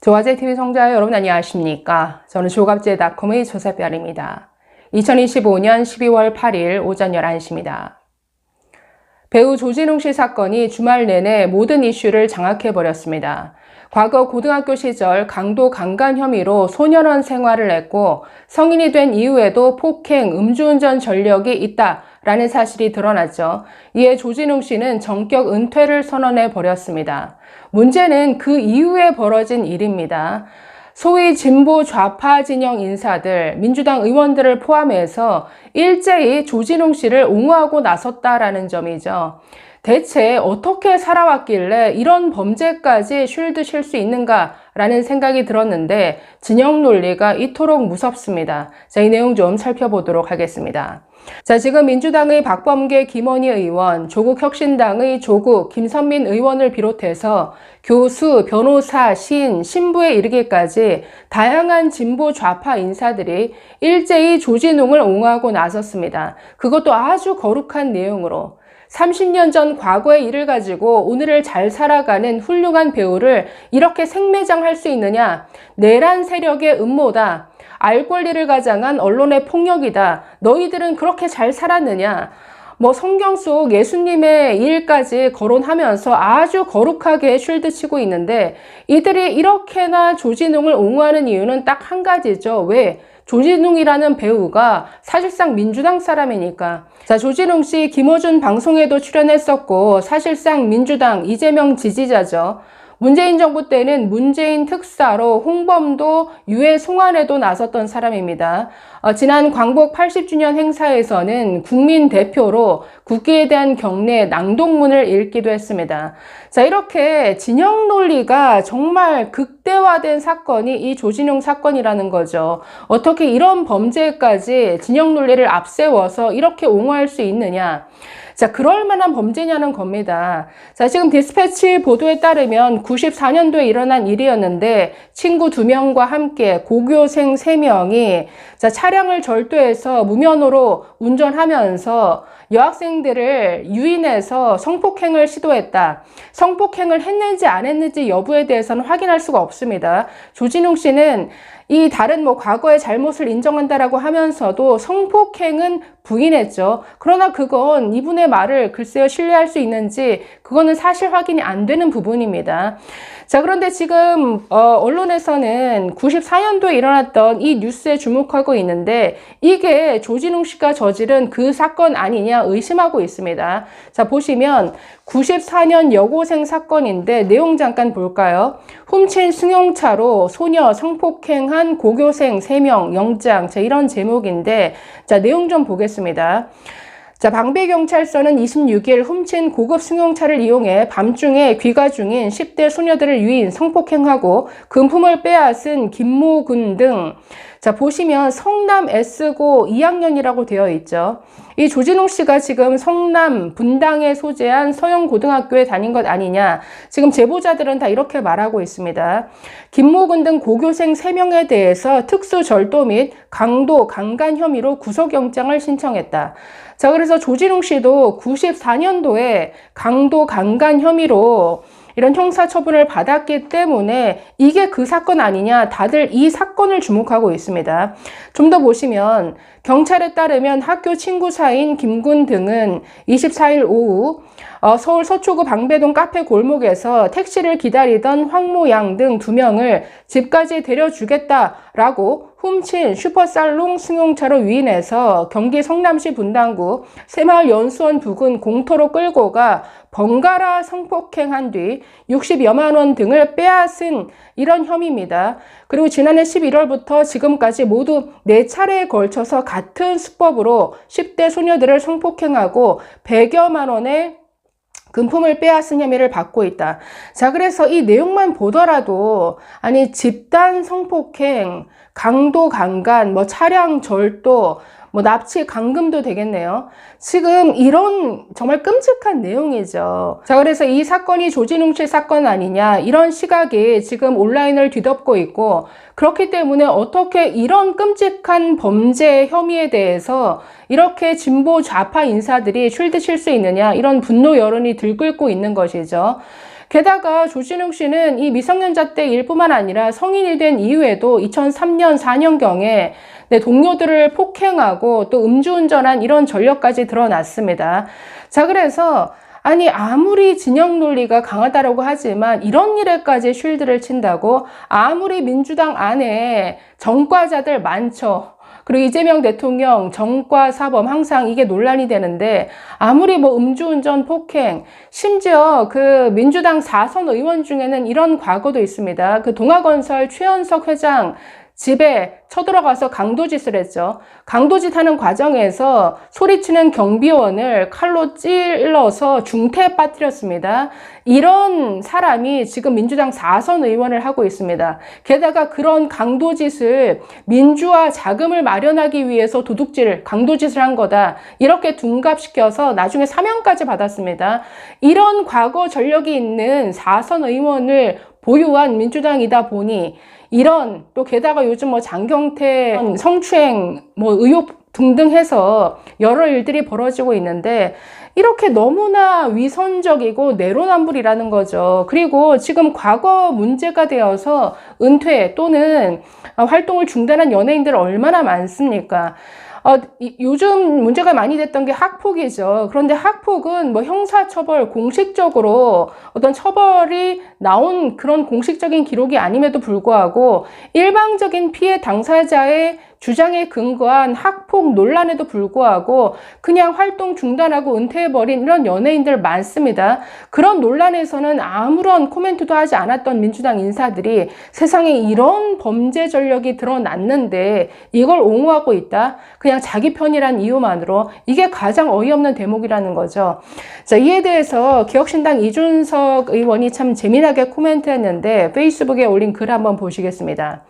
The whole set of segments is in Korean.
조화제TV 청자 여러분 안녕하십니까? 저는 조갑제닷컴의 조세별입니다. 2025년 12월 8일 오전 11시입니다. 배우 조진웅 씨 사건이 주말 내내 모든 이슈를 장악해버렸습니다. 과거 고등학교 시절 강도 강간 혐의로 소년원 생활을 했고 성인이 된 이후에도 폭행, 음주운전 전력이 있다라는 사실이 드러났죠. 이에 조진웅 씨는 전격 은퇴를 선언해 버렸습니다. 문제는 그 이후에 벌어진 일입니다. 소위 진보 좌파 진영 인사들, 민주당 의원들을 포함해서 일제히 조진웅 씨를 옹호하고 나섰다라는 점이죠. 대체 어떻게 살아왔길래 이런 범죄까지 쉴드 실 수 있는가라는 생각이 들었는데 진영 논리가 이토록 무섭습니다. 자, 이 내용 좀 살펴보도록 하겠습니다. 자, 지금 민주당의 박범계 김원희 의원, 조국혁신당의 조국 김선민 의원을 비롯해서 교수, 변호사, 시인, 신부에 이르기까지 다양한 진보 좌파 인사들이 일제히 조진웅을 옹호하고 나섰습니다. 그것도 아주 거룩한 내용으로 30년 전 과거의 일을 가지고 오늘을 잘 살아가는 훌륭한 배우를 이렇게 생매장할 수 있느냐? 내란 세력의 음모다. 알 권리를 가장한 언론의 폭력이다. 너희들은 그렇게 잘 살았느냐? 성경 속 예수님의 일까지 거론하면서 아주 거룩하게 쉴드치고 있는데 이들이 이렇게나 조진웅을 옹호하는 이유는 딱 한 가지죠. 왜? 조진웅이라는 배우가 사실상 민주당 사람이니까. 자, 조진웅 씨 김어준 방송에도 출연했었고 사실상 민주당 이재명 지지자죠. 문재인 정부 때는 문재인 특사로 홍범도 유해 송환에도 나섰던 사람입니다. 지난 광복 80주년 행사에서는 국민 대표로 국기에 대한 경례 낭독문을 읽기도 했습니다. 자, 이렇게 진영 논리가 정말 극대화된 사건이 이 조진웅 사건이라는 거죠. 어떻게 이런 범죄까지 진영 논리를 앞세워서 이렇게 옹호할 수 있느냐? 자, 그럴 만한 범죄냐는 겁니다. 자, 지금 디스패치 보도에 따르면 94년도에 일어난 일이었는데 친구 2명과 함께 고교생 3명이 자, 차량을 절도해서 무면허로 운전하면서 여학생들을 유인해서 성폭행을 시도했다. 성폭행을 했는지 안 했는지 여부에 대해서는 확인할 수가 없습니다. 조진웅 씨는 이 다른 과거의 잘못을 인정한다라고 하면서도 성폭행은 부인했죠. 그러나 그건 이분의 말을 글쎄요 신뢰할 수 있는지 그거는 사실 확인이 안 되는 부분입니다. 자, 그런데 지금 언론에서는 94년도에 일어났던 이 뉴스에 주목하고 있는데 이게 조진웅 씨가 저지른 그 사건 아니냐 의심하고 있습니다. 자, 보시면 94년 여고생 사건인데 내용 잠깐 볼까요? 훔친 승용차로 소녀 성폭행한 고교생 3명 영장. 자, 이런 제목인데 자, 내용 좀 보겠습니다. 자, 방배경찰서는 26일 훔친 고급 승용차를 이용해 밤중에 귀가 중인 10대 소녀들을 유인 성폭행하고 금품을 빼앗은 김모군 등 자, 보시면 성남 S고 2학년이라고 되어 있죠. 이 조진웅 씨가 지금 성남 분당에 소재한 서영고등학교에 다닌 것 아니냐. 지금 제보자들은 다 이렇게 말하고 있습니다. 김모군 등 고교생 3명에 대해서 특수절도 및 강도 강간 혐의로 구속영장을 신청했다. 자, 그래서 조진웅 씨도 94년도에 강도 강간 혐의로 이런 형사처분을 받았기 때문에 이게 그 사건 아니냐 다들 이 사건을 주목하고 있습니다. 좀 더 보시면 경찰에 따르면 학교 친구 사이인 김군 등은 24일 오후 서울 서초구 방배동 카페 골목에서 택시를 기다리던 황모양 등 2명을 집까지 데려주겠다라고 훔친 슈퍼살롱 승용차로 유인해서 경기 성남시 분당구 새마을 연수원 부근 공터로 끌고 가 번갈아 성폭행한 뒤 60여만 원 등을 빼앗은 이런 혐의입니다. 그리고 지난해 11월부터 지금까지 모두 4차례에 걸쳐서 같은 수법으로 10대 소녀들을 성폭행하고 100여만 원의 금품을 빼앗은 혐의를 받고 있다. 자, 그래서 이 내용만 보더라도 아니 집단 성폭행, 강도 강간, 차량 절도, 납치 강금도 되겠네요. 지금 이런 정말 끔찍한 내용이죠. 자, 그래서 이 사건이 조진웅 씨 사건 아니냐 이런 시각이 지금 온라인을 뒤덮고 있고 그렇기 때문에 어떻게 이런 끔찍한 범죄 혐의에 대해서 이렇게 진보 좌파 인사들이 쉴드 칠 수 있느냐 이런 분노 여론이 들끓고 있는 것이죠. 게다가 조진웅 씨는 이 미성년자 때 일뿐만 아니라 성인이 된 이후에도 2003년, 4년경에 동료들을 폭행하고 또 음주운전한 이런 전력까지 드러났습니다. 자, 그래서 아니 아무리 진영 논리가 강하다라고 하지만 이런 일에까지 쉴드를 친다고? 아무리 민주당 안에 전과자들 많죠. 그리고 이재명 대통령 전과 사범 항상 이게 논란이 되는데 아무리 뭐 음주운전 폭행 심지어 그 민주당 4선 의원 중에는 이런 과거도 있습니다. 그 동아건설 최연석 회장 집에 쳐들어가서 강도짓을 했죠. 강도짓 하는 과정에서 소리치는 경비원을 칼로 찔러서 중태에 빠뜨렸습니다. 이런 사람이 지금 민주당 4선 의원을 하고 있습니다. 게다가 그런 강도짓을 민주화 자금을 마련하기 위해서 도둑질, 강도짓을 한 거다. 이렇게 둔갑시켜서 나중에 사면까지 받았습니다. 이런 과거 전력이 있는 4선 의원을 보유한 민주당이다 보니 이런 또 게다가 요즘 뭐 장경태 성추행 뭐 의혹 등등 해서 여러 일들이 벌어지고 있는데 이렇게 너무나 위선적이고 내로남불이라는 거죠. 그리고 지금 과거 문제가 되어서 은퇴 또는 활동을 중단한 연예인들 얼마나 많습니까? 요즘 문제가 많이 됐던 게 학폭이죠. 그런데 학폭은 뭐 형사처벌 공식적으로 어떤 처벌이 나온 그런 공식적인 기록이 아님에도 불구하고 일방적인 피해 당사자의 주장에 근거한 학폭 논란에도 불구하고 그냥 활동 중단하고 은퇴해버린 이런 연예인들 많습니다. 그런 논란에서는 아무런 코멘트도 하지 않았던 민주당 인사들이 세상에 이런 범죄 전력이 드러났는데 이걸 옹호하고 있다? 그냥 자기 편이란 이유만으로 이게 가장 어이없는 대목이라는 거죠. 자, 이에 대해서 기억신당 이준석 의원이 참 재미나게 코멘트했는데 페이스북에 올린 글 한번 보시겠습니다.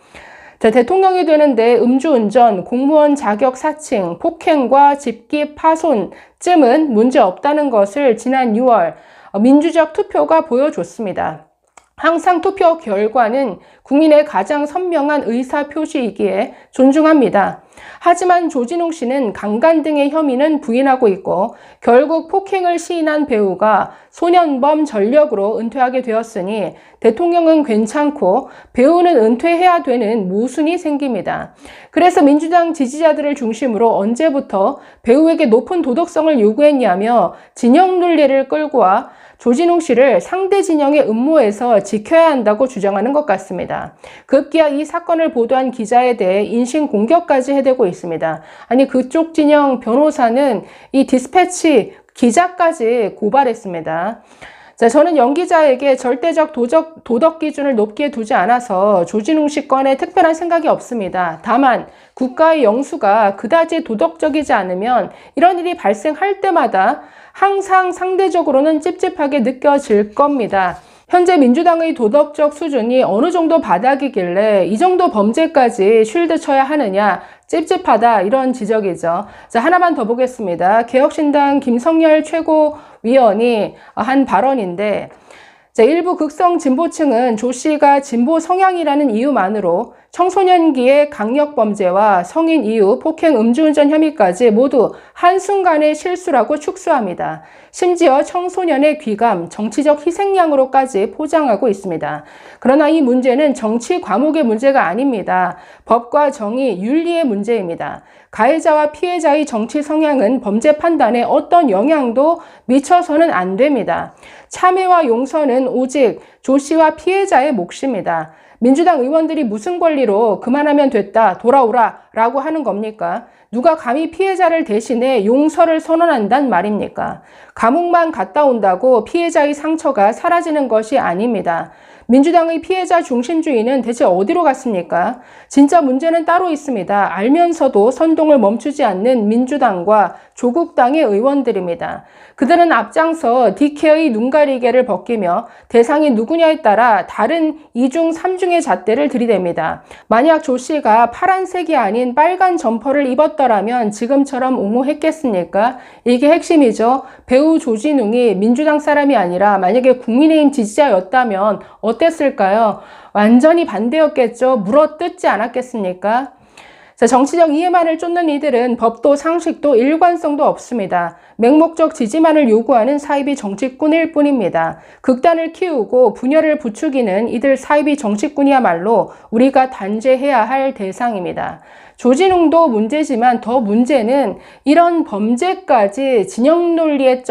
자, 대통령이 되는데 음주운전, 공무원 자격 사칭, 폭행과 집기 파손쯤은 문제 없다는 것을 지난 6월 민주적 투표가 보여줬습니다. 항상 투표 결과는 국민의 가장 선명한 의사표시이기에 존중합니다. 하지만 조진웅 씨는 강간 등의 혐의는 부인하고 있고 결국 폭행을 시인한 배우가 소년범 전력으로 은퇴하게 되었으니 대통령은 괜찮고 배우는 은퇴해야 되는 모순이 생깁니다. 그래서 민주당 지지자들을 중심으로 언제부터 배우에게 높은 도덕성을 요구했냐며 진영 논리를 끌고 와 조진웅 씨를 상대 진영의 음모에서 지켜야 한다고 주장하는 것 같습니다. 급기야 이 사건을 보도한 기자에 대해 인신공격까지 해대고 있습니다. 아니 그쪽 진영 변호사는 이 디스패치 기자까지 고발했습니다. 자, 저는 연 기자에게 절대적 도덕 기준을 높게 두지 않아서 조진웅 씨 건에 특별한 생각이 없습니다. 다만 국가의 영수가 그다지 도덕적이지 않으면 이런 일이 발생할 때마다 항상 상대적으로는 찝찝하게 느껴질 겁니다. 현재 민주당의 도덕적 수준이 어느 정도 바닥이길래 이 정도 범죄까지 쉴드 쳐야 하느냐 찝찝하다 이런 지적이죠. 자, 하나만 더 보겠습니다. 개혁신당 김성열 최고위원이 한 발언인데 자, 일부 극성 진보층은 조 씨가 진보 성향이라는 이유만으로 청소년기의 강력범죄와 성인 이후 폭행 음주운전 혐의까지 모두 한순간의 실수라고 축소합니다. 심지어 청소년의 귀감, 정치적 희생양으로까지 포장하고 있습니다. 그러나 이 문제는 정치 과목의 문제가 아닙니다. 법과 정의, 윤리의 문제입니다. 가해자와 피해자의 정치 성향은 범죄 판단에 어떤 영향도 미쳐서는 안 됩니다. 참회와 용서는 오직 조 씨와 피해자의 몫입니다. 민주당 의원들이 무슨 권리로 그만하면 됐다, 돌아오라 라고 하는 겁니까? 누가 감히 피해자를 대신해 용서를 선언한단 말입니까? 감옥만 갔다 온다고 피해자의 상처가 사라지는 것이 아닙니다. 민주당의 피해자 중심주의는 대체 어디로 갔습니까? 진짜 문제는 따로 있습니다. 알면서도 선동을 멈추지 않는 민주당과 조국당의 의원들입니다. 그들은 앞장서 DK의 눈가리개를 벗기며 대상이 누구냐에 따라 다른 2중, 3중의 잣대를 들이댑니다. 만약 조 씨가 파란색이 아닌 빨간 점퍼를 입었더라면 지금처럼 옹호했겠습니까? 이게 핵심이죠. 배우 조진웅이 민주당 사람이 아니라 만약에 국민의힘 지지자였다면 어땠을까요? 완전히 반대였겠죠. 물어뜯지 않았겠습니까? 자, 정치적 이해만을 쫓는 이들은 법도 상식도 일관성도 없습니다. 맹목적 지지만을 요구하는 사이비 정치꾼일 뿐입니다. 극단을 키우고 분열을 부추기는 이들 사이비 정치꾼이야말로 우리가 단죄해야 할 대상입니다. 조진웅도 문제지만 더 문제는 이런 범죄까지 진영 논리에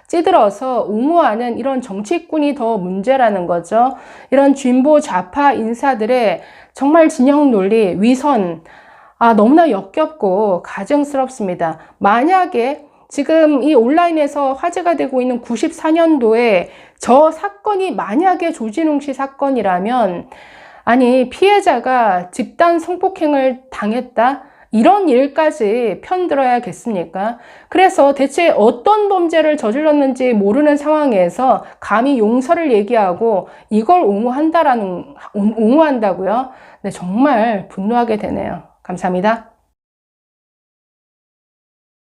찌들어서 옹호하는 이런 정치꾼이 더 문제라는 거죠. 이런 진보 좌파 인사들의 정말 진영 논리, 위선, 너무나 역겹고 가증스럽습니다. 만약에 지금 이 온라인에서 화제가 되고 있는 94년도에 저 사건이 만약에 조진웅 씨 사건이라면, 아니, 피해자가 집단 성폭행을 당했다? 이런 일까지 편들어야겠습니까? 그래서 대체 어떤 범죄를 저질렀는지 모르는 상황에서 감히 용서를 얘기하고 이걸 옹호한다고요? 네, 정말 분노하게 되네요. 감사합니다.